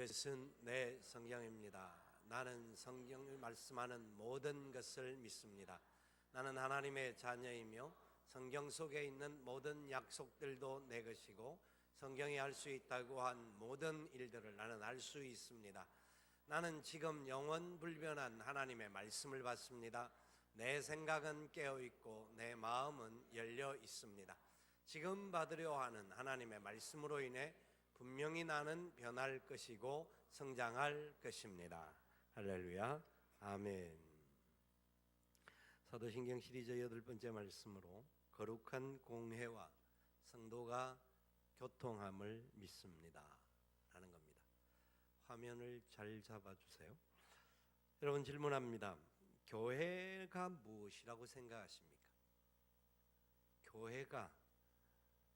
이것은 내 성경입니다. 나는 성경을 말씀하는 모든 것을 믿습니다. 나는 하나님의 자녀이며 성경 속에 있는 모든 약속들도 내 것이고 성경이 할 수 있다고 한 모든 일들을 나는 알 수 있습니다. 나는 지금 영원불변한 하나님의 말씀을 받습니다. 내 생각은 깨어있고 내 마음은 열려 있습니다. 지금 받으려 하는 하나님의 말씀으로 인해 분명히 나는 변할 것이고 성장할 것입니다. 할렐루야, 아멘. 사도신경 시리즈 8번째 말씀으로 거룩한 공회와 성도가 교통함을 믿습니다 라는 겁니다. 화면을 잘 잡아주세요. 여러분, 질문합니다. 교회가 무엇이라고 생각하십니까? 교회가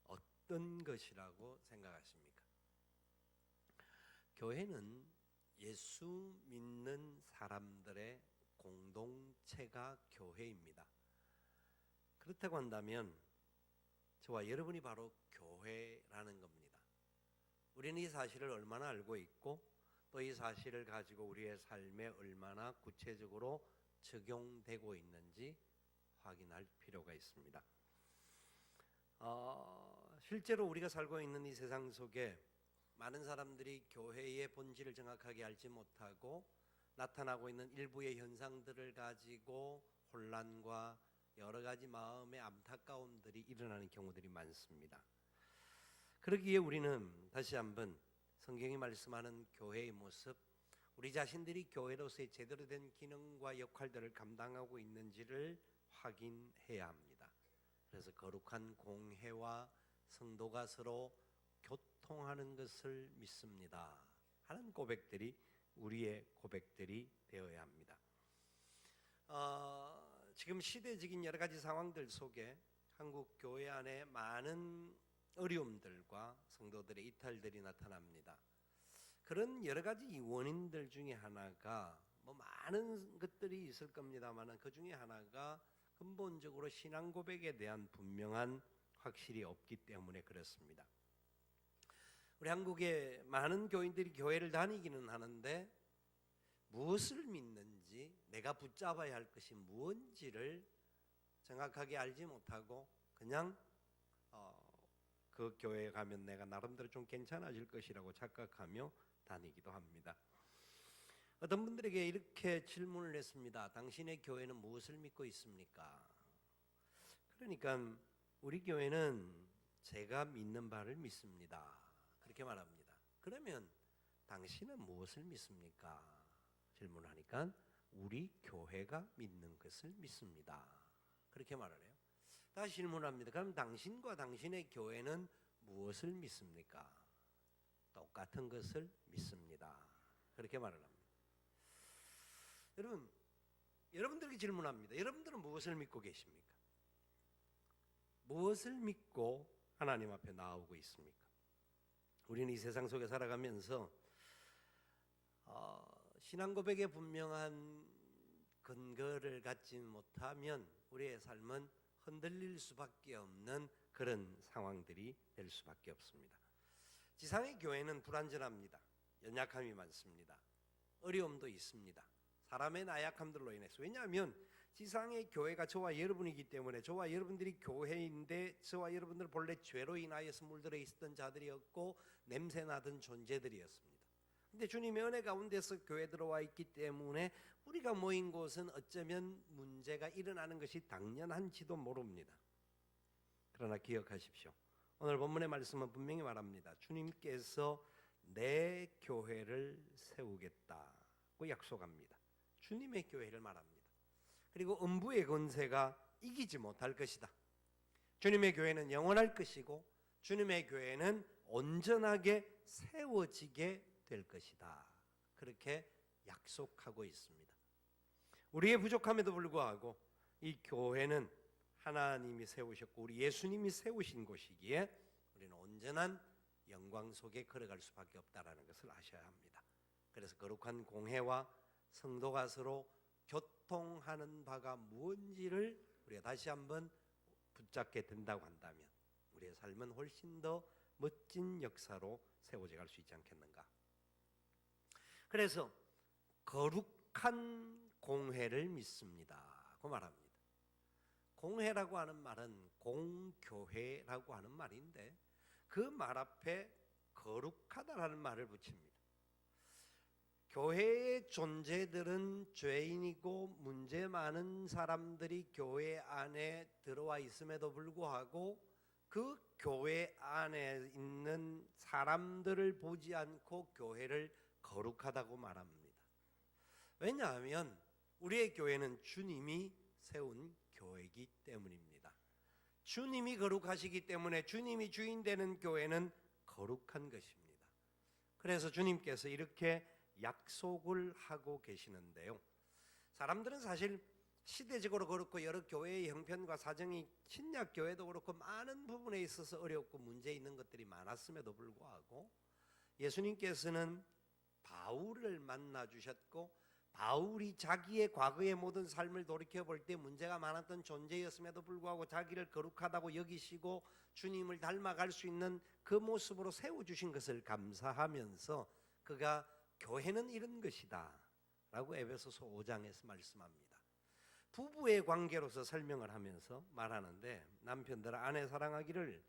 어떤 것이라고 생각하십니까? 교회는 예수 믿는 사람들의 공동체가 교회입니다. 그렇다고 한다면 저와 여러분이 바로 교회라는 겁니다. 우리는 이 사실을 얼마나 알고 있고 또 이 사실을 가지고 우리의 삶에 얼마나 구체적으로 적용되고 있는지 확인할 필요가 있습니다. 실제로 우리가 살고 있는 이 세상 속에 많은 사람들이 교회의 본질을 정확하게 알지 못하고 나타나고 있는 일부의 현상들을 가지고 혼란과 여러 가지 마음의 안타까움들이 일어나는 경우들이 많습니다. 그러기에 우리는 다시 한번 성경이 말씀하는 교회의 모습, 우리 자신들이 교회로서의 제대로 된 기능과 역할들을 감당하고 있는지를 확인해야 합니다. 그래서 거룩한 공회와 성도가 서로 교통하는 것을 믿습니다 하는 고백들이 우리의 고백들이 되어야 합니다. 지금 시대적인 여러 가지 상황들 속에 한국 교회 안에 많은 어려움들과 성도들의 이탈들이 나타납니다. 그런 여러 가지 원인들 중에 하나가 많은 것들이 있을 겁니다만 그 중에 하나가 근본적으로 신앙 고백에 대한 분명한 확실히 없기 때문에 그렇습니다. 우리 한국의 많은 교인들이 교회를 다니기는 하는데 무엇을 믿는지, 내가 붙잡아야 할 것이 무엇인지를 정확하게 알지 못하고 그냥 그 교회에 가면 내가 나름대로 좀 괜찮아질 것이라고 착각하며 다니기도 합니다. 어떤 분들에게 이렇게 질문을 했습니다. 당신의 교회는 무엇을 믿고 있습니까? 그러니까 우리 교회는 제가 믿는 바를 믿습니다 그렇게 말합니다. 그러면 당신은 무엇을 믿습니까? 질문하니까 우리 교회가 믿는 것을 믿습니다 그렇게 말을 해요. 다시 질문합니다. 그럼 당신과 당신의 교회는 무엇을 믿습니까? 똑같은 것을 믿습니다 그렇게 말을 합니다. 여러분들에게 질문합니다. 여러분들은 무엇을 믿고 계십니까? 무엇을 믿고 하나님 앞에 나오고 있습니까? 우리는 이 세상 속에 살아가면서 신앙 고백에 분명한 근거를 갖지 못하면 우리의 삶은 흔들릴 수밖에 없는 그런 상황들이 될 수밖에 없습니다. 지상의 교회는 불완전합니다. 연약함이 많습니다. 어려움도 있습니다. 사람의 나약함들로 인해서. 왜냐하면 지상의 교회가 저와 여러분이기 때문에 저와 여러분들이 교회인데 저와 여러분들 본래 죄로 인하여서 물들어 있었던 자들이었고 냄새나던 존재들이었습니다. 근데 주님의 은혜 가운데서 교회 들어와 있기 때문에 우리가 모인 곳은 어쩌면 문제가 일어나는 것이 당연한지도 모릅니다. 그러나 기억하십시오. 오늘 본문의 말씀은 분명히 말합니다. 주님께서 내 교회를 세우겠다고 약속합니다. 주님의 교회를 말합니다. 그리고 음부의 권세가 이기지 못할 것이다. 주님의 교회는 영원할 것이고 주님의 교회는 온전하게 세워지게 될 것이다. 그렇게 약속하고 있습니다. 우리의 부족함에도 불구하고 이 교회는 하나님이 세우셨고 우리 예수님이 세우신 곳이기에 우리는 온전한 영광 속에 걸어갈 수밖에 없다는 것을 아셔야 합니다. 그래서 거룩한 공회와 성도가 서로 교통하는 바가 무엇인지를 우리가 다시 한번 붙잡게 된다고 한다면 우리의 삶은 훨씬 더 멋진 역사로 세워져 갈 수 있지 않겠는가? 그래서 거룩한 공회를 믿습니다. 그 말합니다. 공회라고 하는 말은 공교회라고 하는 말인데 그 말 앞에 거룩하다라는 말을 붙입니다. 교회의 존재들은 죄인이고 문제 많은 사람들이 교회 안에 들어와 있음에도 불구하고 그 교회 안에 있는 사람들을 보지 않고 교회를 거룩하다고 말합니다. 왜냐하면 우리의 교회는 주님이 세운 교회이기 때문입니다. 주님이 거룩하시기 때문에 주님이 주인 되는 교회는 거룩한 것입니다. 그래서 주님께서 이렇게 약속을 하고 계시는데요. 사람들은 사실 시대적으로 그렇고 여러 교회의 형편과 사정이 신약 교회도 그렇고 많은 부분에 있어서 어렵고 문제 있는 것들이 많았음에도 불구하고 예수님께서는 바울을 만나 주셨고 바울이 자기의 과거의 모든 삶을 돌이켜볼 때 문제가 많았던 존재였음에도 불구하고 자기를 거룩하다고 여기시고 주님을 닮아갈 수 있는 그 모습으로 세워주신 것을 감사하면서 그가 교회는 이런 것이다 라고 에베소서 5장에서 말씀합니다. 부부의 관계로서 설명을 하면서 말하는데 남편들 아내 사랑하기를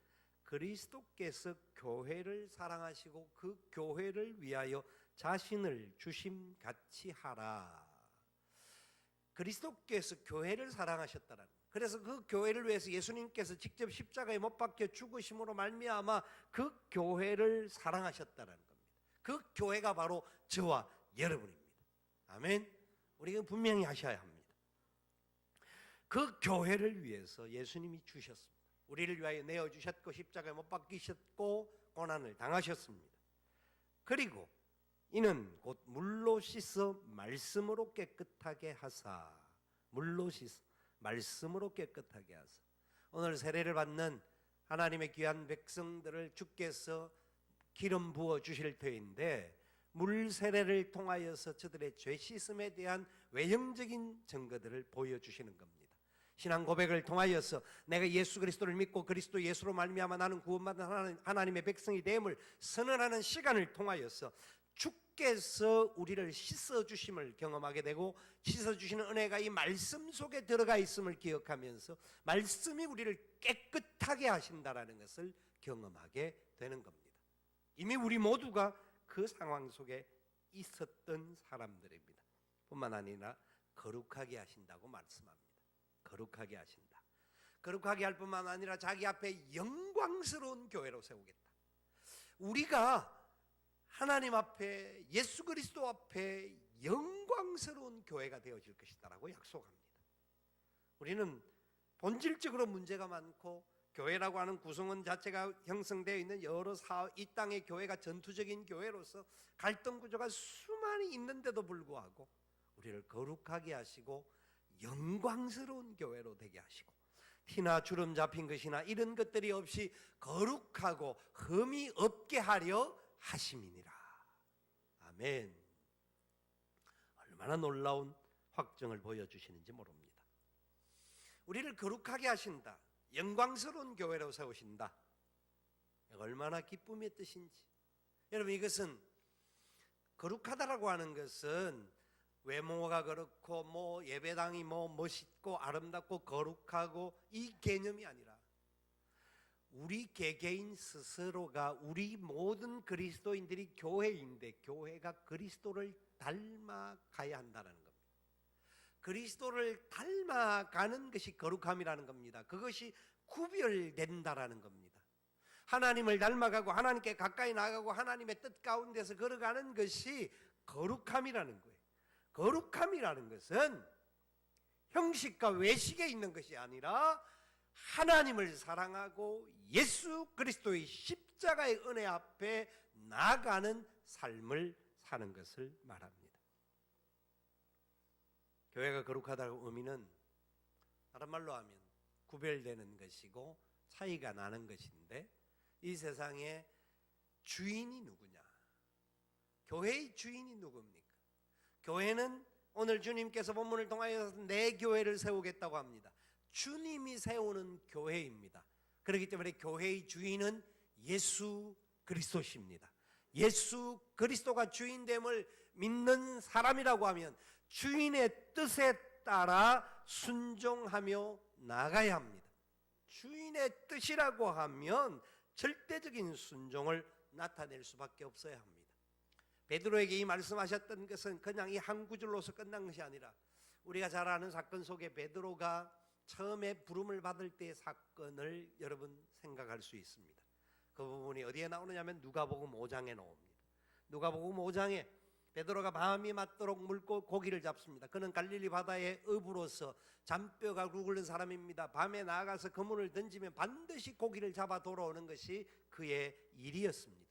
그리스도께서 교회를 사랑하시고 그 교회를 위하여 자신을 주심같이 하라. 그리스도께서 교회를 사랑하셨다라는, 그래서 그 교회를 위해서 예수님께서 직접 십자가에 못 박혀 죽으심으로 말미암아 그 교회를 사랑하셨다라는 겁니다. 그 교회가 바로 저와 여러분입니다. 아멘. 우리가 분명히 하셔야 합니다. 그 교회를 위해서 예수님이 주셨습니다. 우리를 위하여 내어주셨고 십자가에 못 박히셨고 고난을 당하셨습니다. 그리고 이는 곧 물로 씻어 말씀으로 깨끗하게 하사, 물로 씻어 말씀으로 깨끗하게 하사. 오늘 세례를 받는 하나님의 귀한 백성들을 주께서 기름 부어 주실 터인데 물 세례를 통하여서 저들의 죄 씻음에 대한 외형적인 증거들을 보여주시는 겁니다. 신앙 고백을 통하여서 내가 예수 그리스도를 믿고 그리스도 예수로 말미암아 나는 구원받은 하나님의 백성이 됨을 선언하는 시간을 통하여서 주께서 우리를 씻어주심을 경험하게 되고 씻어주시는 은혜가 이 말씀 속에 들어가 있음을 기억하면서 말씀이 우리를 깨끗하게 하신다라는 것을 경험하게 되는 겁니다. 이미 우리 모두가 그 상황 속에 있었던 사람들입니다. 뿐만 아니라 거룩하게 하신다고 말씀합니다. 거룩하게 하신다. 거룩하게 할 뿐만 아니라 자기 앞에 영광스러운 교회로 세우겠다. 우리가 하나님 앞에 예수 그리스도 앞에 영광스러운 교회가 되어질 것이다라고 약속합니다. 우리는 본질적으로 문제가 많고 교회라고 하는 구성원 자체가 형성되어 있는 여러 이 땅의 교회가 전투적인 교회로서 갈등 구조가 수많이 있는데도 불구하고 우리를 거룩하게 하시고 영광스러운 교회로 되게 하시고 티나 주름 잡힌 것이나 이런 것들이 없이 거룩하고 흠이 없게 하려 하심이니라. 아멘. 얼마나 놀라운 확정을 보여주시는지 모릅니다. 우리를 거룩하게 하신다, 영광스러운 교회로 세우신다. 얼마나 기쁨의 뜻인지. 여러분, 이것은 거룩하다라고 하는 것은 외모가 그렇고 뭐 예배당이 뭐 멋있고 아름답고 거룩하고 이 개념이 아니라 우리 개개인 스스로가, 우리 모든 그리스도인들이 교회인데 교회가 그리스도를 닮아가야 한다는 겁니다. 그리스도를 닮아가는 것이 거룩함이라는 겁니다. 그것이 구별된다라는 겁니다. 하나님을 닮아가고 하나님께 가까이 나가고 하나님의 뜻 가운데서 걸어가는 것이 거룩함이라는 거예요. 거룩함이라는 것은 형식과 외식에 있는 것이 아니라 하나님을 사랑하고 예수 그리스도의 십자가의 은혜 앞에 나아가는 삶을 사는 것을 말합니다. 교회가 거룩하다는 의미는 다른 말로 하면 구별되는 것이고 차이가 나는 것인데, 이 세상에 주인이 누구냐? 교회의 주인이 누굽니까? 교회는 오늘 주님께서 본문을 통하여 내 교회를 세우겠다고 합니다. 주님이 세우는 교회입니다. 그렇기 때문에 교회의 주인은 예수 그리스도십니다. 예수 그리스도가 주인됨을 믿는 사람이라고 하면 주인의 뜻에 따라 순종하며 나가야 합니다. 주인의 뜻이라고 하면 절대적인 순종을 나타낼 수밖에 없어야 합니다. 베드로에게 이 말씀하셨던 것은 그냥 이 한 구절로서 끝난 것이 아니라 우리가 잘 아는 사건 속에 베드로가 처음에 부름을 받을 때의 사건을 여러분 생각할 수 있습니다. 그 부분이 어디에 나오느냐면 누가복음 5장에 나옵니다. 누가복음 5장에 베드로가 밤이 맞도록 물고기를 잡습니다. 그는 갈릴리 바다의 어부로서 잔뼈가 굵은 사람입니다. 밤에 나가서 그물을 던지면 반드시 고기를 잡아 돌아오는 것이 그의 일이었습니다.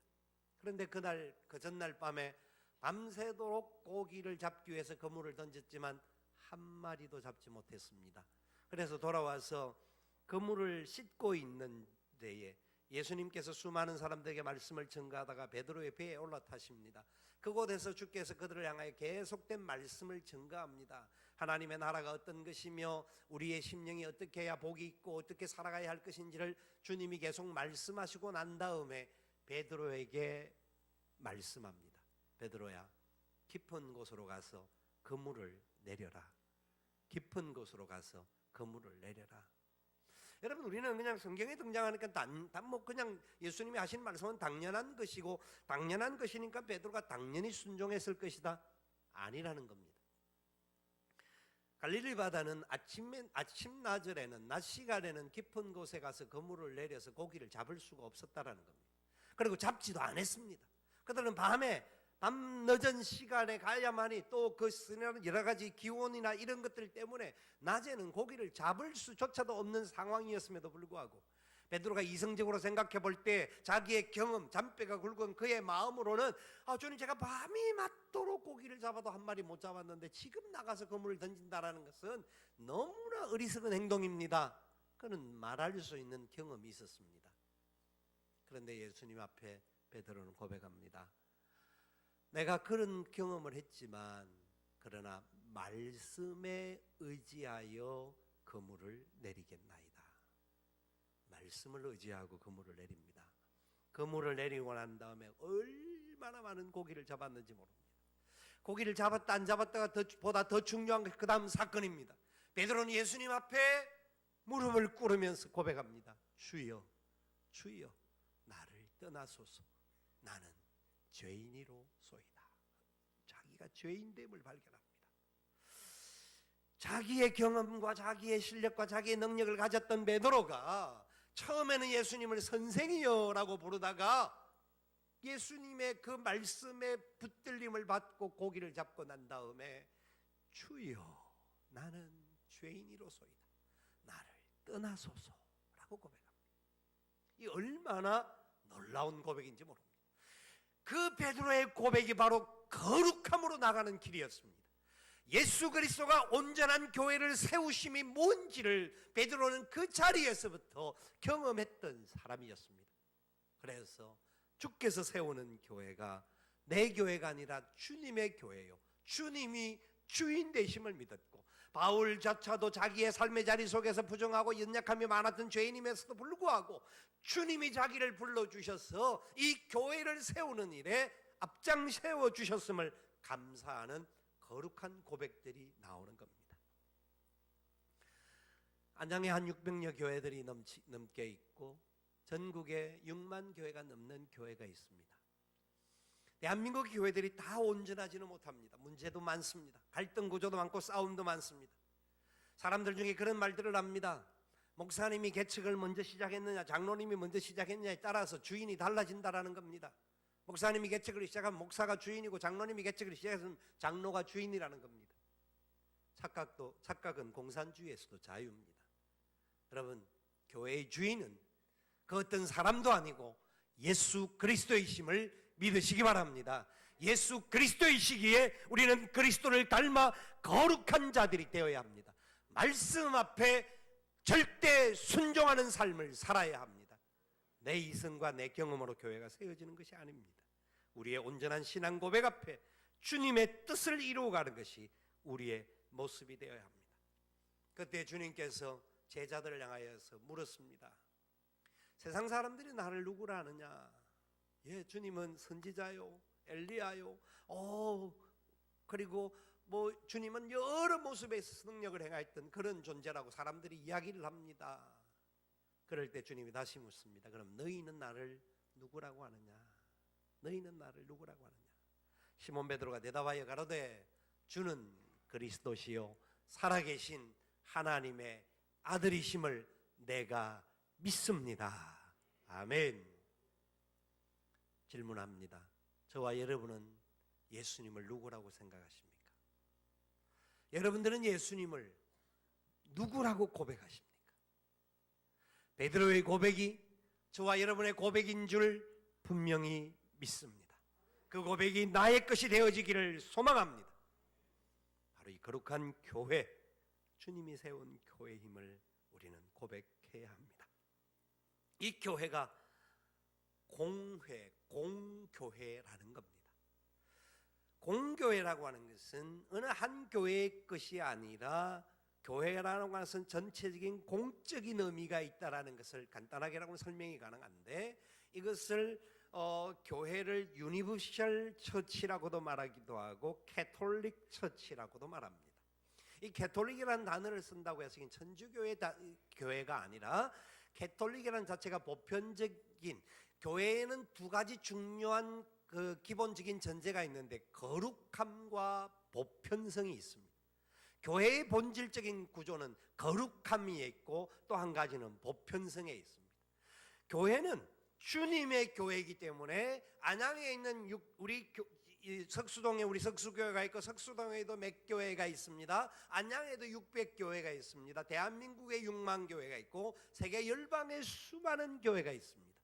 그런데 그날 그 전날 밤에 밤새도록 고기를 잡기 위해서 그물을 던졌지만 한 마리도 잡지 못했습니다. 그래서 돌아와서 그물을 씻고 있는 데에 예수님께서 수많은 사람들에게 말씀을 전가하다가 베드로의 배에 올라타십니다. 그곳에서 주께서 그들을 향하여 계속된 말씀을 전가합니다. 하나님의 나라가 어떤 것이며 우리의 심령이 어떻게 해야 복이 있고 어떻게 살아가야 할 것인지를 주님이 계속 말씀하시고 난 다음에 베드로에게 말씀합니다. 베드로야, 깊은 곳으로 가서 그물을 내려라. 깊은 곳으로 가서 그물을 내려라. 여러분, 우리는 그냥 성경에 등장하니까 그냥 예수님이 하신 말씀은 당연한 것이고 당연한 것이니까 베드로가 당연히 순종했을 것이다, 아니라는 겁니다. 갈릴리 바다는 아침 나절에는 낮 시간에는 깊은 곳에 가서 그물을 내려서 고기를 잡을 수가 없었다라는 겁니다. 그리고 잡지도 않았습니다. 그들은 밤 늦은 시간에 가야만이 또 그 여러 가지 기온이나 이런 것들 때문에 낮에는 고기를 잡을 수조차도 없는 상황이었음에도 불구하고 베드로가 이성적으로 생각해 볼 때 자기의 경험, 잔뼈가 굵은 그의 마음으로는 주님, 제가 밤이 맞도록 고기를 잡아도 한 마리 못 잡았는데 지금 나가서 그물을 던진다라는 것은 너무나 어리석은 행동입니다. 그는 말할 수 있는 경험이 있었습니다. 그런데 예수님 앞에 베드로는 고백합니다. 내가 그런 경험을 했지만 그러나 말씀에 의지하여 그물을 내리겠나이다. 말씀을 의지하고 그물을 내립니다. 그물을 내리고 난 다음에 얼마나 많은 고기를 잡았는지 모릅니다. 고기를 잡았다 안 잡았다가 보다 더 중요한 게 그 다음 사건입니다. 베드로는 예수님 앞에 무릎을 꿇으면서 고백합니다. 주여, 주여, 나를 떠나소서. 나는 죄인이로소이다. 자기가 죄인됨을 발견합니다. 자기의 경험과 자기의 실력과 자기의 능력을 가졌던 베드로가 처음에는 예수님을 선생이여라고 부르다가 예수님의 그 말씀에 붙들림을 받고 고기를 잡고 난 다음에 주여, 나는 죄인이로소이다. 나를 떠나소서라고 고백합니다. 이 얼마나 놀라운 고백인지 모릅니다. 그 베드로의 고백이 바로 거룩함으로 나가는 길이었습니다. 예수 그리스도가 온전한 교회를 세우심이 뭔지를 베드로는 그 자리에서부터 경험했던 사람이었습니다. 그래서 주께서 세우는 교회가 내 교회가 아니라 주님의 교회요, 주님이 주인 되심을 믿었고, 바울조차도 자기의 삶의 자리 속에서 부정하고 연약함이 많았던 죄인임에서도 불구하고 주님이 자기를 불러주셔서 이 교회를 세우는 일에 앞장 세워주셨음을 감사하는 거룩한 고백들이 나오는 겁니다. 안양에 한 600여 교회들이 넘게 있고 전국에 6만 교회가 넘는 교회가 있습니다. 대한민국 교회들이 다 온전하지는 못합니다. 문제도 많습니다. 갈등 구조도 많고 싸움도 많습니다. 사람들 중에 그런 말들을 합니다. 목사님이 개척을 먼저 시작했느냐, 장로님이 먼저 시작했느냐에 따라서 주인이 달라진다라는 겁니다. 목사님이 개척을 시작하면 목사가 주인이고 장로님이 개척을 시작하면 장로가 주인이라는 겁니다. 착각은 공산주의에서도 자유입니다. 여러분, 교회의 주인은 그 어떤 사람도 아니고 예수 그리스도이심을 믿으시기 바랍니다. 예수 그리스도이시기에 우리는 그리스도를 닮아 거룩한 자들이 되어야 합니다. 말씀 앞에 절대 순종하는 삶을 살아야 합니다. 내 이성과 내 경험으로 교회가 세워지는 것이 아닙니다. 우리의 온전한 신앙 고백 앞에 주님의 뜻을 이루어가는 것이 우리의 모습이 되어야 합니다. 그때 주님께서 제자들을 향하여서 물었습니다. 세상 사람들이 나를 누구라 하느냐? 예, 주님은 선지자요, 엘리야요, 그리고 뭐 주님은 여러 모습에서 능력을 행하였던 그런 존재라고 사람들이 이야기를 합니다. 그럴 때 주님이 다시 묻습니다. 그럼 너희는 나를 누구라고 하느냐? 너희는 나를 누구라고 하느냐? 시몬 베드로가 대답하여 가로되 주는 그리스도시요 살아계신 하나님의 아들이심을 내가 믿습니다. 아멘. 질문합니다. 저와 여러분은 예수님을 누구라고 생각하십니까? 여러분들은 예수님을 누구라고 고백하십니까? 베드로의 고백이 저와 여러분의 고백인 줄 분명히 믿습니다. 그 고백이 나의 것이 되어지기를 소망합니다. 바로 이 거룩한 교회, 주님이 세운 교회의 힘을 우리는 고백해야 합니다. 이 교회가 공회, 공교회라는 겁니다. 공교회라고 하는 것은 어느 한 교회의 것이 아니라 교회라는 것은 전체적인 공적인 의미가 있다라는 것을 간단하게라고는 설명이 가능한데, 이것을 교회를 유니버셜 처치라고도 말하기도 하고 캐톨릭 처치라고도 말합니다. 이 캐톨릭이라는 단어를 쓴다고 해서 천주교의 교회가 아니라 캐톨릭이라는 자체가 보편적인, 교회에는 두 가지 중요한 그 기본적인 전제가 있는데 거룩함과 보편성이 있습니다. 교회의 본질적인 구조는 거룩함이 있고 또 한 가지는 보편성에 있습니다. 교회는 주님의 교회이기 때문에 안양에 있는 우리 석수동에 우리 석수교회가 있고 석수동에도 몇 교회가 있습니다. 안양에도 600교회가 있습니다. 대한민국에 6만 교회가 있고 세계 열방에 수많은 교회가 있습니다.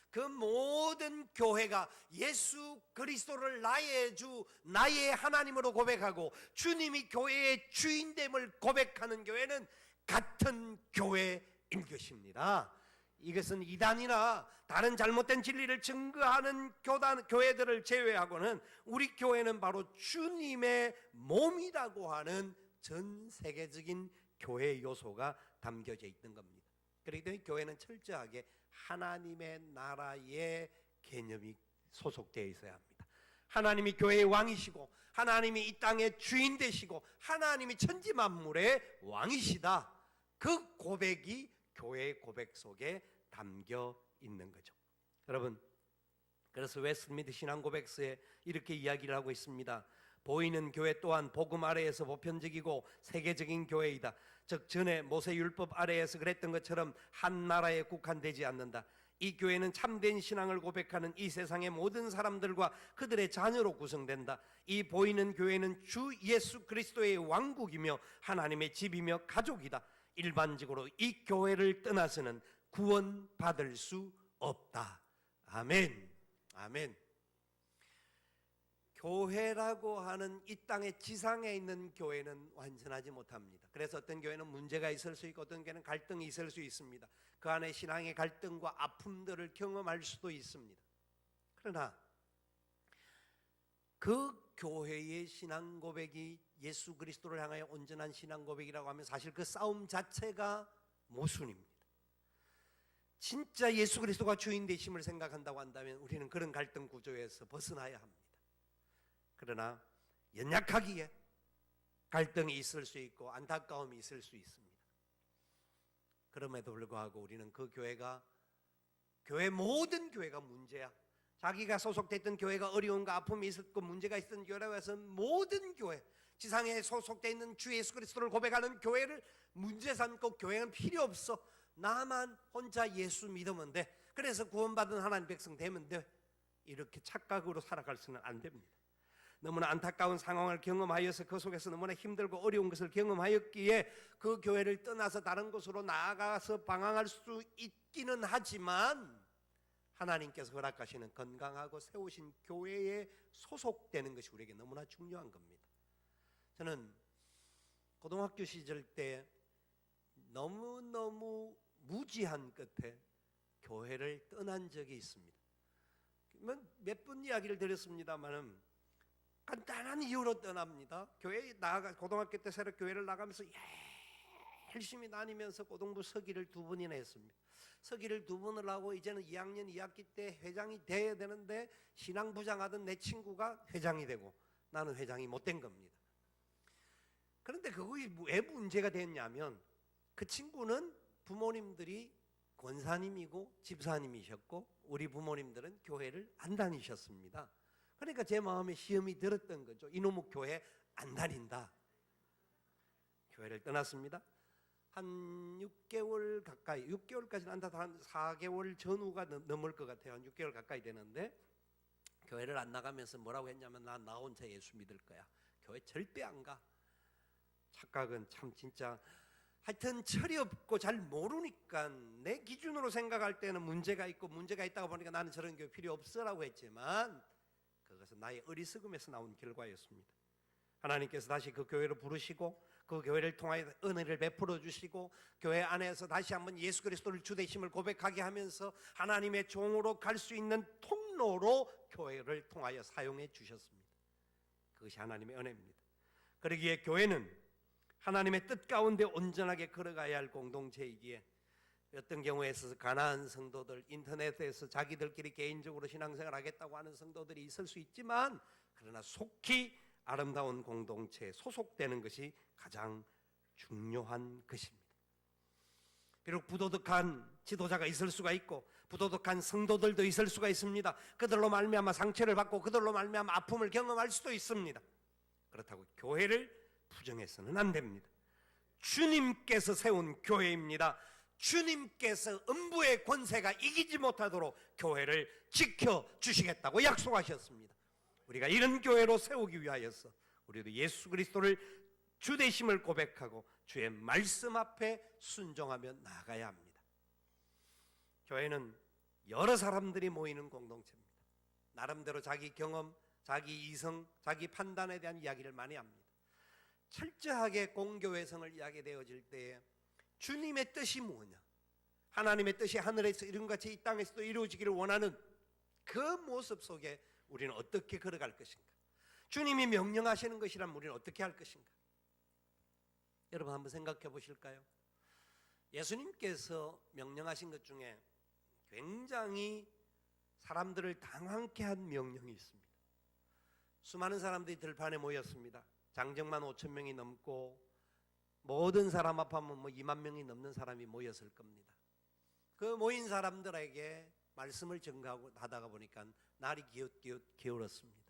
그 모든 교회가 예수 그리스도를 나의 주, 나의 하나님으로 고백하고 주님이 교회의 주인됨을 고백하는 교회는 같은 교회인 것입니다. 이것은 이단이나 다른 잘못된 진리를 증거하는 교회들을 제외하고는 우리 교회는 바로 주님의 몸이라고 하는 전 세계적인 교회 요소가 담겨져 있는 겁니다. 그렇기 때문에 교회는 철저하게 하나님의 나라의 개념이 소속되어 있어야 합니다. 하나님이 교회의 왕이시고 하나님이 이 땅의 주인 되시고 하나님이 천지 만물의 왕이시다. 그 고백이 교회의 고백 속에 담겨 있는 거죠. 여러분, 그래서 웨스트민트 신앙 고백서에 이렇게 이야기를 하고 있습니다. 보이는 교회 또한 복음 아래에서 보편적이고 세계적인 교회이다. 즉 전에 모세율법 아래에서 그랬던 것처럼 한 나라에 국한되지 않는다. 이 교회는 참된 신앙을 고백하는 이 세상의 모든 사람들과 그들의 자녀로 구성된다. 이 보이는 교회는 주 예수 그리스도의 왕국이며 하나님의 집이며 가족이다. 일반적으로 이 교회를 떠나서는 구원받을 수 없다. 아멘. 아멘. 교회라고 하는 이 땅의 지상에 있는 교회는 완전하지 못합니다. 그래서 어떤 교회는 문제가 있을 수 있고 어떤 교회는 갈등이 있을 수 있습니다. 그 안에 신앙의 갈등과 아픔들을 경험할 수도 있습니다. 그러나 그 교회의 신앙 고백이 예수 그리스도를 향하여 온전한 신앙 고백이라고 하면 사실 그 싸움 자체가 모순입니다. 진짜 예수 그리스도가 주인 되심을 생각한다고 한다면 우리는 그런 갈등 구조에서 벗어나야 합니다. 그러나 연약하기에 갈등이 있을 수 있고 안타까움이 있을 수 있습니다. 그럼에도 불구하고 우리는 그 교회가 교회 모든 교회가 문제야. 자기가 소속됐던 교회가 어려움과 아픔이 있었고 문제가 있었던 교회라고 해서 모든 교회, 지상에 소속되어 있는 주 예수 그리스도를 고백하는 교회를 문제 삼고 교회는 필요 없어. 나만 혼자 예수 믿으면 돼. 그래서 구원받은 하나님 백성 되면 돼. 이렇게 착각으로 살아갈 수는 안 됩니다. 너무나 안타까운 상황을 경험하여서 그 속에서 너무나 힘들고 어려운 것을 경험하였기에 그 교회를 떠나서 다른 곳으로 나아가서 방황할 수 있기는 하지만 하나님께서 허락하시는 건강하고 세우신 교회에 소속되는 것이 우리에게 너무나 중요한 겁니다. 저는 고등학교 시절 때 너무너무 무지한 끝에 교회를 떠난 적이 있습니다. 몇 번 이야기를 드렸습니다만은 간단한 이유로 떠납니다. 교회에 고등학교 때 새로 교회를 나가면서 열심히 다니면서 고등부 서기를 2번이나 했습니다. 서기를 2번을 하고 이제는 2학년 2학기 때 회장이 돼야 되는데 신앙부장 하던 내 친구가 회장이 되고 나는 회장이 못된 겁니다. 그런데 그것이 왜 문제가 됐냐면 그 친구는 부모님들이 권사님이고 집사님이셨고 우리 부모님들은 교회를 안 다니셨습니다. 그러니까 제 마음에 시험이 들었던 거죠. 이놈의 교회 안 다닌다. 교회를 떠났습니다. 한 6개월 가까이, 6개월까지는 안 다, 한 4개월 전후가 넘을 것 같아요. 한 6개월 가까이 되는데 교회를 안 나가면서 뭐라고 했냐면 나 혼자 예수 믿을 거야. 교회 절대 안 가. 착각은 참 진짜 하여튼 철이 없고 잘 모르니까 내 기준으로 생각할 때는 문제가 있고 문제가 있다고 보니까 나는 저런 교회 필요 없어라고 했지만 그것은 나의 어리석음에서 나온 결과였습니다. 하나님께서 다시 그 교회를 부르시고 그 교회를 통하여 은혜를 베풀어 주시고 교회 안에서 다시 한번 예수 그리스도를 주 되심을 고백하게 하면서 하나님의 종으로 갈 수 있는 통로로 교회를 통하여 사용해 주셨습니다. 그것이 하나님의 은혜입니다. 그러기에 교회는 하나님의 뜻 가운데 온전하게 걸어가야 할 공동체이기에 어떤 경우에 있어서 가난한 성도들, 인터넷에서 자기들끼리 개인적으로 신앙생활 하겠다고 하는 성도들이 있을 수 있지만 그러나 속히 아름다운 공동체에 소속되는 것이 가장 중요한 것입니다. 비록 부도덕한 지도자가 있을 수가 있고 부도덕한 성도들도 있을 수가 있습니다. 그들로 말미암아 상처를 받고 그들로 말미암아 아픔을 경험할 수도 있습니다. 그렇다고 교회를 부정해서는 안 됩니다. 주님께서 세운 교회입니다. 주님께서 음부의 권세가 이기지 못하도록 교회를 지켜주시겠다고 약속하셨습니다. 우리가 이런 교회로 세우기 위하여서 우리도 예수 그리스도를 주 되심을 고백하고 주의 말씀 앞에 순종하며 나아가야 합니다. 교회는 여러 사람들이 모이는 공동체입니다. 나름대로 자기 경험, 자기 이성, 자기 판단에 대한 이야기를 많이 합니다. 철저하게 공교회성을 이야기되어질 때에 주님의 뜻이 뭐냐, 하나님의 뜻이 하늘에서 이룬같이 이 땅에서도 이루어지기를 원하는 그 모습 속에 우리는 어떻게 걸어갈 것인가, 주님이 명령하시는 것이라면 우리는 어떻게 할 것인가. 여러분 한번 생각해 보실까요? 예수님께서 명령하신 것 중에 굉장히 사람들을 당황케 한 명령이 있습니다. 수많은 사람들이 들판에 모였습니다. 장정만 5,000명이 넘고 모든 사람 합하면 2만 명이 넘는 사람이 모였을 겁니다. 그 모인 사람들에게 말씀을 전가하고 하다가 보니까 날이 기웃기웃 기울었습니다.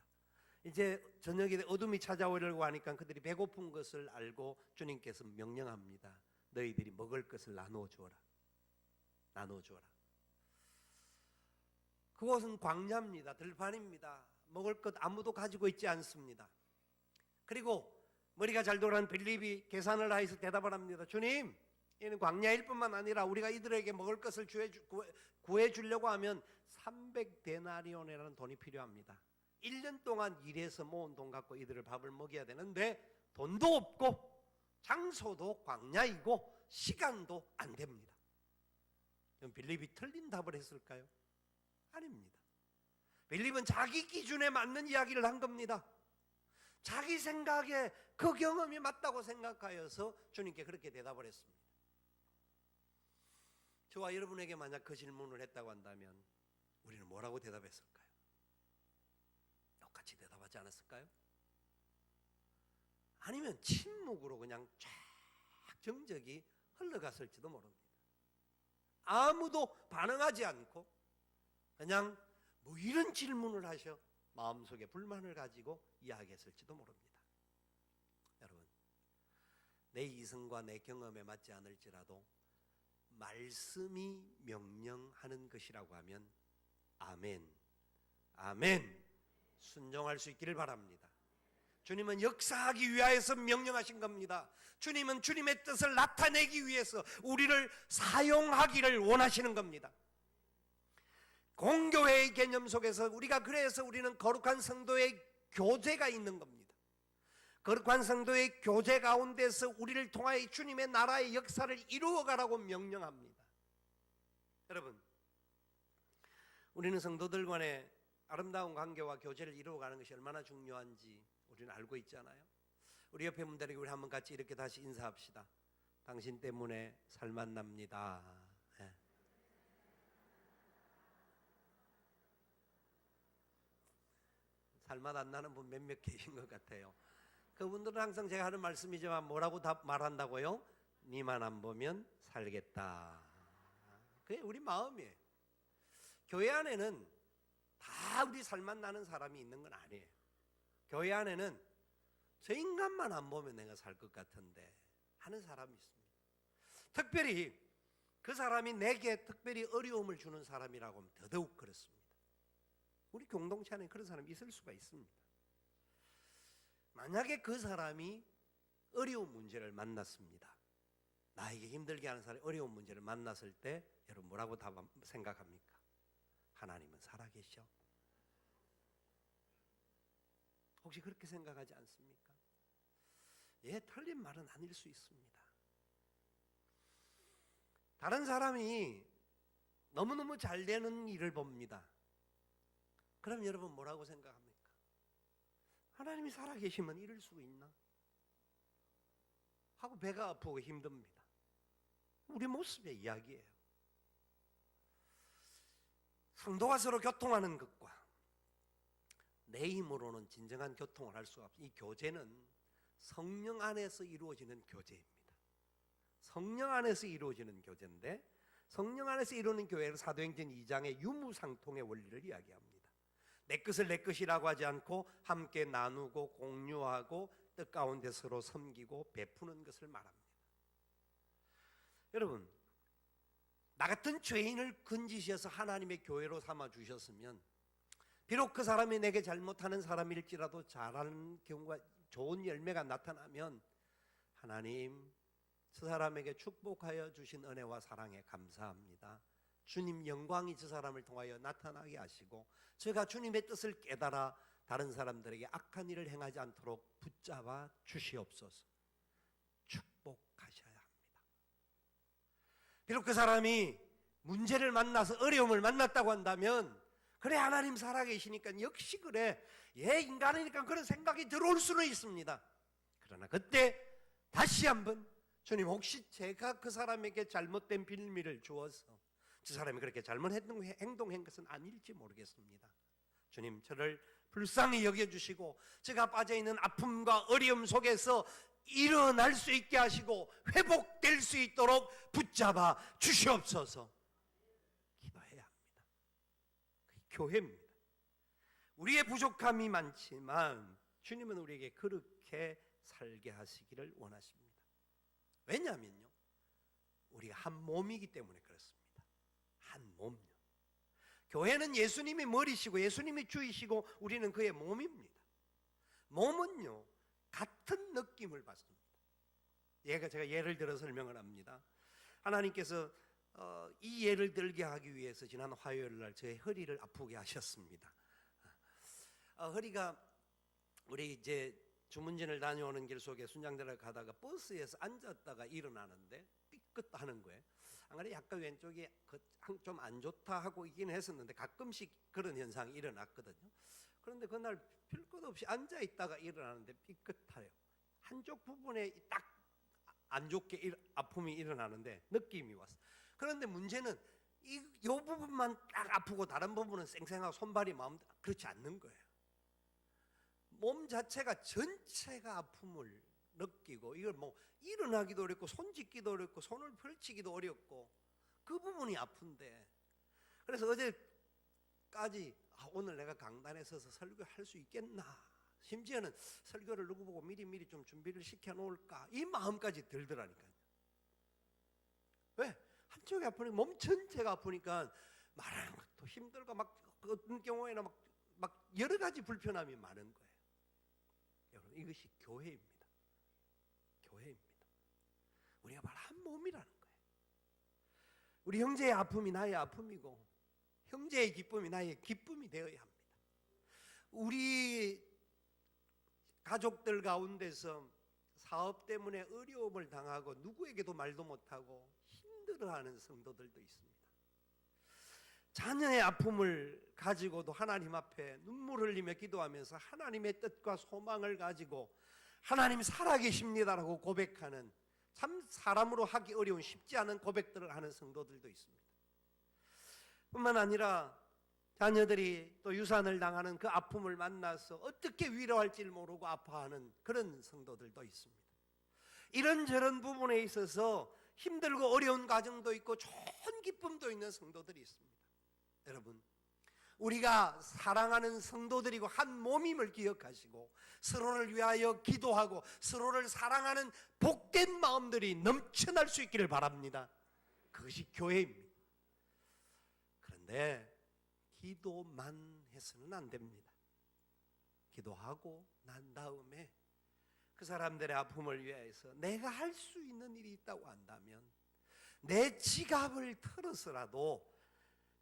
이제 저녁에 어둠이 찾아오려고 하니까 그들이 배고픈 것을 알고 주님께서 명령합니다. 너희들이 먹을 것을 나눠주어라. 나눠주어라. 그곳은 광야입니다. 들판입니다. 먹을 것 아무도 가지고 있지 않습니다. 그리고 머리가 잘 돌아가는 빌립이 계산을 하여서 대답을 합니다. 주님, 이는 광야일 뿐만 아니라 우리가 이들에게 먹을 것을 구해주려고 하면 300데나리온이라는 돈이 필요합니다. 1년 동안 일해서 모은 돈 갖고 이들을 밥을 먹여야 되는데 돈도 없고 장소도 광야이고 시간도 안 됩니다. 그럼 빌립이 틀린 답을 했을까요? 아닙니다. 빌립은 자기 기준에 맞는 이야기를 한 겁니다. 자기 생각에 그 경험이 맞다고 생각하여서 주님께 그렇게 대답을 했습니다. 저와 여러분에게 만약 그 질문을 했다고 한다면 우리는 뭐라고 대답했을까요? 똑같이 대답하지 않았을까요? 아니면 침묵으로 그냥 쫙 정적이 흘러갔을지도 모릅니다. 아무도 반응하지 않고 그냥 뭐 이런 질문을 하셔 마음속에 불만을 가지고 이야기했을지도 모릅니다. 여러분, 내 이성과 내 경험에 맞지 않을지라도 말씀이 명령하는 것이라고 하면 아멘, 아멘 순종할 수 있기를 바랍니다. 주님은 역사하기 위하여서 명령하신 겁니다. 주님은 주님의 뜻을 나타내기 위해서 우리를 사용하기를 원하시는 겁니다. 공교회의 개념 속에서 그래서 우리는 거룩한 성도의 교제가 있는 겁니다. 거룩한 성도의 교제 가운데서 우리를 통하여 주님의 나라의 역사를 이루어가라고 명령합니다. 여러분, 우리는 성도들 간의 아름다운 관계와 교제를 이루어가는 것이 얼마나 중요한지 우리는 알고 있잖아요. 우리 옆에 분들에게 우리 한번 같이 이렇게 다시 인사합시다. 당신 때문에 살맛 납니다. 네. 살맛 안 나는 분 몇몇 계신 것 같아요. 그분들은 항상 제가 하는 말씀이지만 뭐라고 말한다고요? 니만 안 보면 살겠다. 그게 우리 마음이에요. 교회 안에는 다 우리 살맛 나는 사람이 있는 건 아니에요. 교회 안에는 저 인간만 안 보면 내가 살 것 같은데 하는 사람이 있습니다. 특별히 그 사람이 내게 특별히 어려움을 주는 사람이라고 하면 더더욱 그렇습니다. 우리 공동체 안에 그런 사람이 있을 수가 있습니다. 만약에 그 사람이 어려운 문제를 만났습니다. 나에게 힘들게 하는 사람이 어려운 문제를 만났을 때 여러분 뭐라고 생각합니까? 하나님은 살아계셔. 혹시 그렇게 생각하지 않습니까? 예, 틀린 말은 아닐 수 있습니다. 다른 사람이 너무너무 잘 되는 일을 봅니다. 그럼 여러분 뭐라고 생각합니까? 하나님이 살아계시면 이럴 수 있나? 하고 배가 아프고 힘듭니다. 우리 모습의 이야기예요. 성도가 서로 교통하는 것과 내 힘으로는 진정한 교통을 할 수가 없어요. 이 교제는 성령 안에서 이루어지는 교제입니다. 성령 안에서 이루어지는 교제인데 성령 안에서 이루어지는 교회를 사도행전 2장의 유무상통의 원리를 이야기합니다. 내 것을 내 것이라고 하지 않고 함께 나누고 공유하고 뜻 가운데 서로 섬기고 베푸는 것을 말합니다. 여러분, 나 같은 죄인을 건지셔서 하나님의 교회로 삼아 주셨으면 비록 그 사람이 내게 잘못하는 사람일지라도 잘하는 경우가 좋은 열매가 나타나면 하나님 저 사람에게 축복하여 주신 은혜와 사랑에 감사합니다. 주님 영광이 저 사람을 통하여 나타나게 하시고 제가 주님의 뜻을 깨달아 다른 사람들에게 악한 일을 행하지 않도록 붙잡아 주시옵소서. 축복하셔야 합니다. 비록 그 사람이 문제를 만나서 어려움을 만났다고 한다면 그래 하나님 살아계시니까 역시 그래 예 인간이니까 그런 생각이 들어올 수는 있습니다. 그러나 그때 다시 한번 주님 혹시 제가 그 사람에게 잘못된 빌미를 주어서 저 사람이 그렇게 잘못했던 행동한 것은 아닐지 모르겠습니다. 주님 저를 불쌍히 여겨주시고 제가 빠져있는 아픔과 어려움 속에서 일어날 수 있게 하시고 회복될 수 있도록 붙잡아 주시옵소서. 기도해야 합니다. 교회입니다. 우리의 부족함이 많지만 주님은 우리에게 그렇게 살게 하시기를 원하십니다. 왜냐하면요 우리가 한 몸이기 때문에 그렇습니다. 한 몸요. 교회는 예수님이 머리시고 예수님이 주이시고 우리는 그의 몸입니다. 몸은요 같은 느낌을 받습니다. 제가 예를 들어 설명을 합니다. 하나님께서 이 예를 들게 하기 위해서 지난 화요일 날 저의 허리를 아프게 하셨습니다. 허리가 우리 이제 주문진을 다녀오는 길 속에 순장대를 가다가 버스에서 앉았다가 일어나는데 삐끗하는 거예요. 안 그래 약간 왼쪽이 좀 안 좋다 하고 있긴 했었는데 가끔씩 그런 현상이 일어났거든요. 그런데 그날 별 것 없이 앉아 있다가 일어나는데 삐끗해요. 한쪽 부분에 딱 안 좋게 아픔이 일어나는데 느낌이 왔어요. 그런데 문제는 이 부분만 딱 아프고 다른 부분은 쌩쌩하고 손발이 마음대로 그렇지 않는 거예요. 몸 자체가 전체가 아픔을 느끼고 이걸 뭐 일어나기도 어렵고 손 짚기도 어렵고 손을 펼치기도 어렵고 그 부분이 아픈데 그래서 어제까지 오늘 내가 강단에 서서 설교할 수 있겠나 심지어는 설교를 누구 보고 미리 좀 준비를 시켜놓을까 이 마음까지 들더라니까요. 왜? 한쪽이 아프니까 몸 전체가 아프니까 말하는 것도 힘들고 막 어떤 경우에는 막 여러 가지 불편함이 많은 거예요. 여러분 이것이 교회입니다. 교회입니다. 우리가 바로 한 몸이라는 거예요. 우리 형제의 아픔이 나의 아픔이고 형제의 기쁨이 나의 기쁨이 되어야 합니다. 우리 가족들 가운데서 사업 때문에 어려움을 당하고 누구에게도 말도 못하고 힘들어하는 성도들도 있습니다. 자녀의 아픔을 가지고도 하나님 앞에 눈물 흘리며 기도하면서 하나님의 뜻과 소망을 가지고 하나님 살아계십니다라고 고백하는 참 사람으로 하기 어려운 쉽지 않은 고백들을 하는 성도들도 있습니다. 뿐만 아니라 자녀들이 또 유산을 당하는 그 아픔을 만나서 어떻게 위로할지 모르고 아파하는 그런 성도들도 있습니다. 이런저런 부분에 있어서 힘들고 어려운 과정도 있고 좋은 기쁨도 있는 성도들이 있습니다. 여러분, 우리가 사랑하는 성도들이고 한 몸임을 기억하시고 서로를 위하여 기도하고 서로를 사랑하는 복된 마음들이 넘쳐날 수 있기를 바랍니다. 그것이 교회입니다. 그런데 기도만 해서는 안 됩니다. 기도하고 난 다음에 그 사람들의 아픔을 위해서 내가 할 수 있는 일이 있다고 한다면 내 지갑을 털어서라도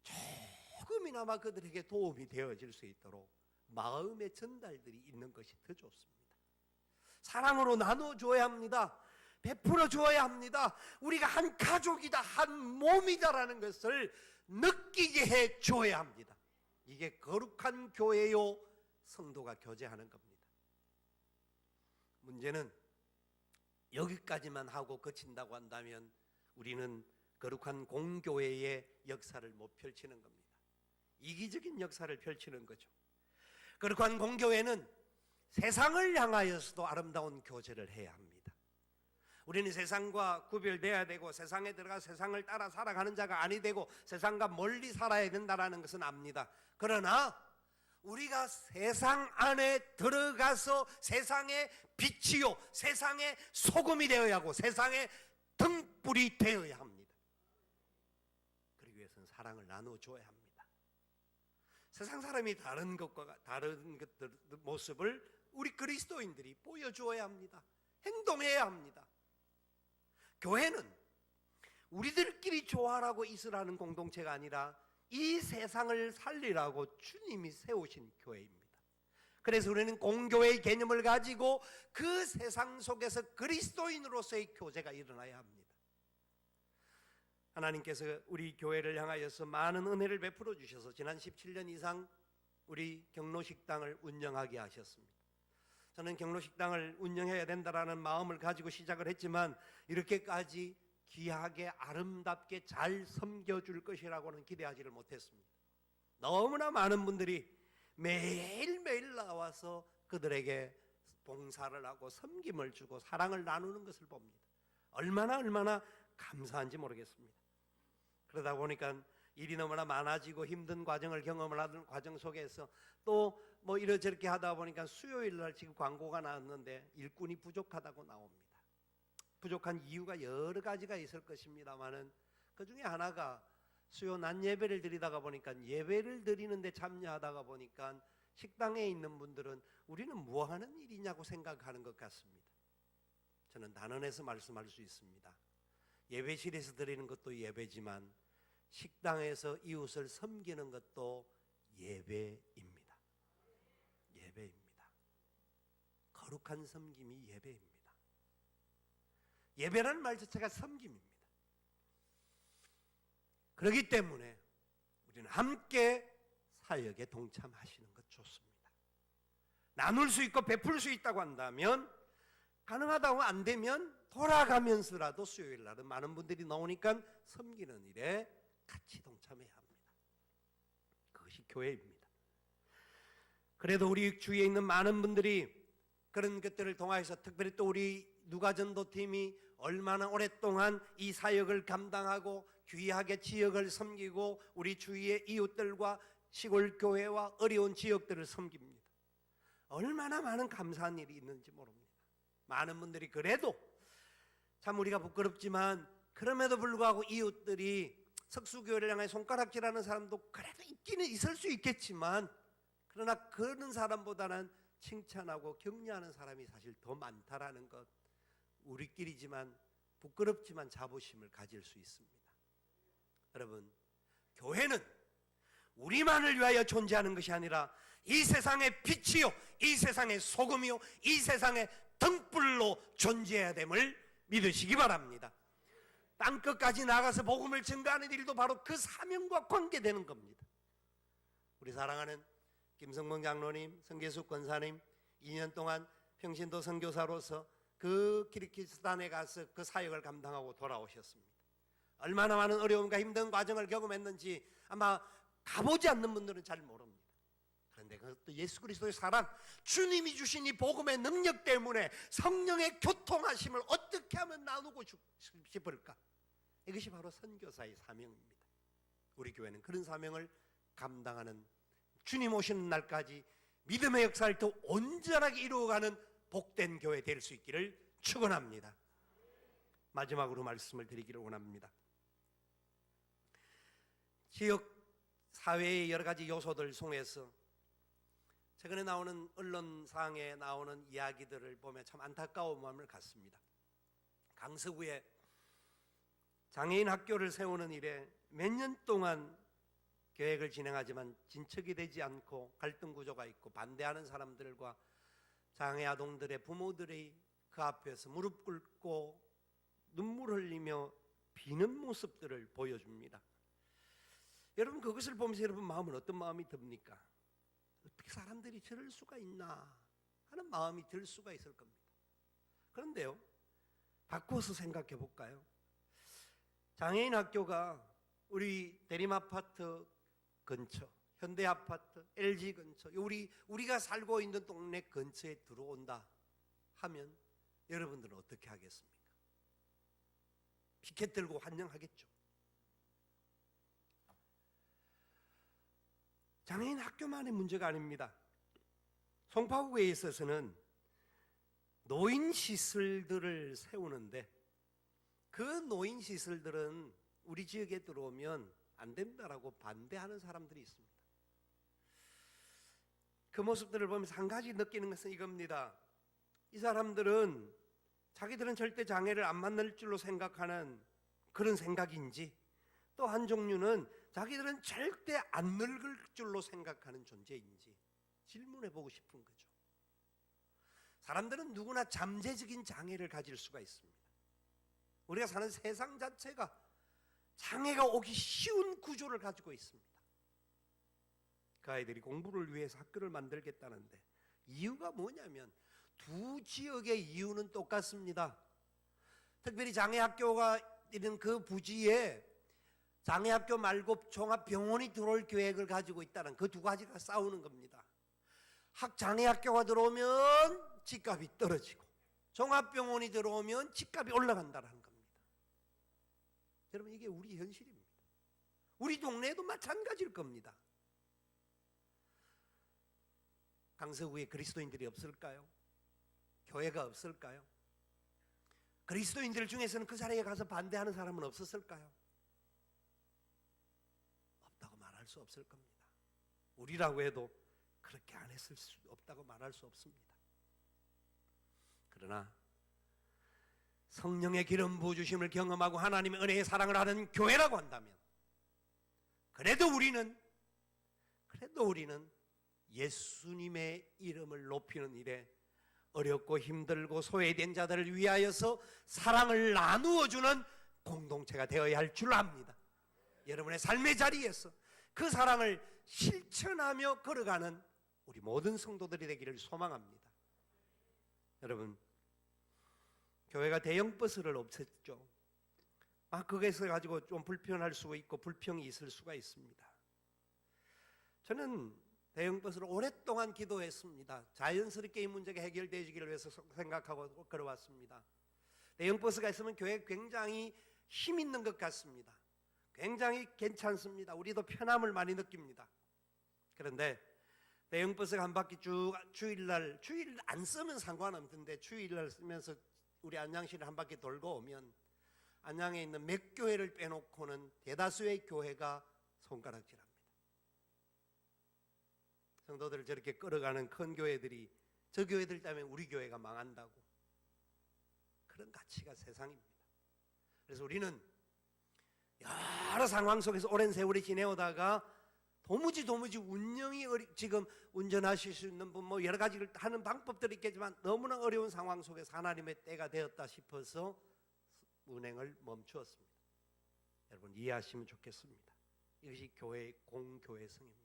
조금이나마 그들에게 도움이 되어질 수 있도록 마음의 전달들이 있는 것이 더 좋습니다. 사랑으로 나눠줘야 합니다. 베풀어 줘야 합니다. 우리가 한 가족이다, 한 몸이다라는 것을 느끼게 해 줘야 합니다. 이게 거룩한 교회요, 성도가 교제하는 겁니다. 문제는 여기까지만 하고 그친다고 한다면 우리는 거룩한 공교회의 역사를 못 펼치는 겁니다. 이기적인 역사를 펼치는 거죠. 거룩한 공교회는 세상을 향하여서도 아름다운 교제를 해야 합니다. 우리는 세상과 구별돼야 되고 세상에 들어가 세상을 따라 살아가는 자가 아니 되고 세상과 멀리 살아야 된다는 것은 압니다. 그러나 우리가 세상 안에 들어가서 세상의 빛이요 세상의 소금이 되어야 하고 세상의 등불이 되어야 합니다. 그러기 위해서는 사랑을 나눠줘야 합니다. 세상 사람이 다른 것과 다른 것들 모습을 우리 그리스도인들이 보여줘야 합니다. 행동해야 합니다. 교회는 우리들끼리 좋아라고 있으라는 공동체가 아니라 이 세상을 살리라고 주님이 세우신 교회입니다. 그래서 우리는 공교회의 개념을 가지고 그 세상 속에서 그리스도인으로서의 교제가 일어나야 합니다. 하나님께서 우리 교회를 향하여서 많은 은혜를 베풀어 주셔서 지난 17년 이상 우리 경로식당을 운영하게 하셨습니다. 저는 경로식당을 운영해야 된다라는 마음을 가지고 시작을 했지만 이렇게까지 귀하게 아름답게 잘 섬겨줄 것이라고는 기대하지를 못했습니다. 너무나 많은 분들이 매일매일 나와서 그들에게 봉사를 하고 섬김을 주고 사랑을 나누는 것을 봅니다. 얼마나 감사한지 모르겠습니다. 그러다 보니까 일이 너무나 많아지고 힘든 과정을 경험을 하는 과정 속에서 또 뭐 이러저렇게 하다 보니까 수요일 날 지금 광고가 나왔는데 일꾼이 부족하다고 나옵니다. 부족한 이유가 여러 가지가 있을 것입니다만은 그 중에 하나가 수요 낮 예배를 드리다가 보니까 예배를 드리는데 참여하다가 보니까 식당에 있는 분들은 우리는 뭐 하는 일이냐고 생각하는 것 같습니다. 저는 단언해서 말씀할 수 있습니다. 예배실에서 드리는 것도 예배지만 식당에서 이웃을 섬기는 것도 예배입니다. 예배입니다. 거룩한 섬김이 예배입니다. 예배라는 말 자체가 섬김입니다. 그렇기 때문에 우리는 함께 사역에 동참하시는 것 좋습니다. 나눌 수 있고 베풀 수 있다고 한다면 가능하다고 안 되면 돌아가면서라도 수요일 날은 많은 분들이 나오니까 섬기는 일에 같이 동참해야 합니다. 그것이 교회입니다. 그래도 우리 주위에 있는 많은 분들이 그런 것들을 통해서 특별히 또 우리 누가전도팀이 얼마나 오랫동안 이 사역을 감당하고 귀하게 지역을 섬기고 우리 주위의 이웃들과 시골 교회와 어려운 지역들을 섬깁니다. 얼마나 많은 감사한 일이 있는지 모릅니다. 많은 분들이 그래도 참 우리가 부끄럽지만 그럼에도 불구하고 이웃들이 석수교회를 향해 손가락질하는 사람도 그래도 있기는 있을 수 있겠지만 그러나 그런 사람보다는 칭찬하고 격려하는 사람이 사실 더 많다라는 것, 우리끼리지만 부끄럽지만 자부심을 가질 수 있습니다. 여러분, 교회는 우리만을 위하여 존재하는 것이 아니라 이 세상의 빛이요 이 세상의 소금이요 이 세상의 등불로 존재해야 됨을 믿으시기 바랍니다. 땅끝까지 나가서 복음을 증거하는 일도 바로 그 사명과 관계되는 겁니다. 우리 사랑하는 김성봉 장로님, 성계숙 권사님 2년 동안 평신도 선교사로서 그 키르기스탄에 가서 그 사역을 감당하고 돌아오셨습니다. 얼마나 많은 어려움과 힘든 과정을 경험했는지 아마 가보지 않는 분들은 잘 모릅니다. 그런데 그것도 예수 그리스도의 사랑, 주님이 주신 이 복음의 능력 때문에 성령의 교통하심을 어떻게 하면 나누고 싶을까? 이것이 바로 선교사의 사명입니다. 우리 교회는 그런 사명을 감당하는, 주님 오시는 날까지 믿음의 역사를 더 온전하게 이루어가는 복된 교회 될 수 있기를 축원합니다. 마지막으로 말씀을 드리기를 원합니다. 지역 사회의 여러 가지 요소들 통해서 최근에 나오는 언론상에 나오는 이야기들을 보면 참 안타까운 마음을 갖습니다. 강서구에 장애인 학교를 세우는 일에 몇 년 동안 계획을 진행하지만 진척이 되지 않고 갈등 구조가 있고 반대하는 사람들과 장애 아동들의 부모들이 그 앞에서 무릎 꿇고 눈물 흘리며 비는 모습들을 보여줍니다. 여러분, 그것을 보면서 여러분 마음은 어떤 마음이 듭니까? 어떻게 사람들이 저럴 수가 있나 하는 마음이 들 수가 있을 겁니다. 그런데요, 바꿔서 생각해 볼까요? 장애인 학교가 우리 대림아파트 근처, 현대아파트, LG 근처, 우리가 살고 있는 동네 근처에 들어온다 하면 여러분들은 어떻게 하겠습니까? 피켓 들고 환영하겠죠. 장애인 학교만의 문제가 아닙니다. 송파구에 있어서는 노인시설들을 세우는데 그 노인시설들은 우리 지역에 들어오면 안 된다라고 반대하는 사람들이 있습니다. 그 모습들을 보면서 한 가지 느끼는 것은 이겁니다. 이 사람들은 자기들은 절대 장애를 안 만날 줄로 생각하는 그런 생각인지, 또 한 종류는 자기들은 절대 안 늙을 줄로 생각하는 존재인지 질문해 보고 싶은 거죠. 사람들은 누구나 잠재적인 장애를 가질 수가 있습니다. 우리가 사는 세상 자체가 장애가 오기 쉬운 구조를 가지고 있습니다. 그 아이들이 공부를 위해서 학교를 만들겠다는데 이유가 뭐냐면 두 지역의 이유는 똑같습니다. 특별히 장애학교가 있는 그 부지에 장애학교 말고 종합병원이 들어올 계획을 가지고 있다는 그 두 가지가 싸우는 겁니다. 장애학교가 들어오면 집값이 떨어지고 종합병원이 들어오면 집값이 올라간다는 겁니다. 여러분, 이게 우리 현실입니다. 우리 동네에도 마찬가지일 겁니다. 강서구에 그리스도인들이 없을까요? 교회가 없을까요? 그리스도인들 중에서는 그 자리에 가서 반대하는 사람은 없었을까요? 없다고 말할 수 없을 겁니다. 우리라고 해도 그렇게 안 했을 수 없다고 말할 수 없습니다. 그러나 성령의 기름 부어주심을 경험하고 하나님의 은혜의 사랑을 하는 교회라고 한다면 그래도 우리는 예수님의 이름을 높이는 일에 어렵고 힘들고 소외된 자들을 위하여서 사랑을 나누어주는 공동체가 되어야 할 줄 압니다. 여러분의 삶의 자리에서 그 사랑을 실천하며 걸어가는 우리 모든 성도들이 되기를 소망합니다. 여러분, 교회가 대형 버스를 없앴죠. 그것을 가지고 좀 불편할 수가 있고 불평이 있을 수가 있습니다. 저는 대형 버스를 오랫동안 기도했습니다. 자연스럽게 이 문제가 해결되기를 위해서 생각하고 걸어왔습니다. 대형 버스가 있으면 교회에 굉장히 힘 있는 것 같습니다. 굉장히 괜찮습니다. 우리도 편함을 많이 느낍니다. 그런데 대형 버스가 한 바퀴 주일 안 쓰면 상관없는데 주일날 쓰면서 우리 안양시를 한 바퀴 돌고 오면 안양에 있는 몇 교회를 빼놓고는 대다수의 교회가 손가락질합니다. 성도들을 저렇게 끌어가는 큰 교회들이 저 교회들 때문에 우리 교회가 망한다고, 그런 가치가 세상입니다. 그래서 우리는 여러 상황 속에서 오랜 세월이 지내오다가 도무지 운영이 지금 운전하실 수 있는 분 여러 가지를 하는 방법들이 있겠지만 너무나 어려운 상황 속에서 하나님의 때가 되었다 싶어서 운행을 멈추었습니다. 여러분, 이해하시면 좋겠습니다. 이것이 교회의 공교회성입니다.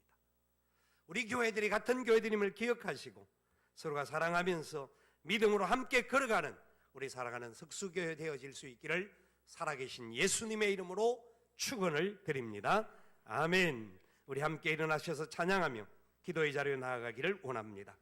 우리 교회들이 같은 교회들임을 기억하시고 서로가 사랑하면서 믿음으로 함께 걸어가는 우리 살아가는 석수교회 되어질 수 있기를 살아계신 예수님의 이름으로 축원을 드립니다. 아멘. 우리 함께 일어나셔서 찬양하며 기도의 자리에 나아가기를 원합니다.